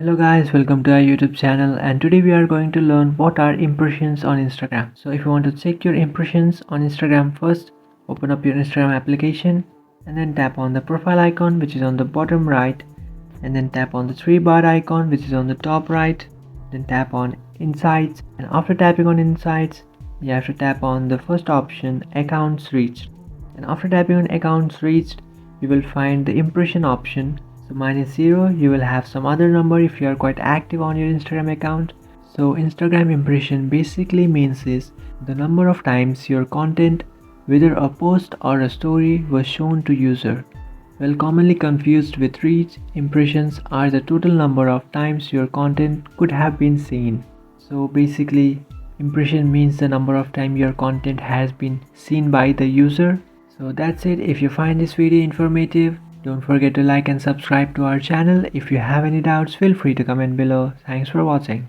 Hello guys, welcome to our YouTube channel, and today we are going to learn what are impressions on Instagram. So if you want to check your impressions on Instagram, first open up your Instagram application and then tap on the profile icon which is on the bottom right, and then tap on the three bar icon which is on the top right, then tap on insights, and after tapping on insights you have to tap on the first option, accounts reached, and after tapping on accounts reached you will find the impression option. So mine is 0. You will have some other number if you are quite active on your Instagram account. So Instagram impression basically means is the number of times your content, whether a post or a story, was shown to user. Well, commonly confused with reach, impressions are the total number of times your content could have been seen. So basically, impression means the number of time your content has been seen by the user. So that's it. If you find this video informative, don't forget to like and subscribe to our channel. If you have any doubts, feel free to comment below. Thanks for watching.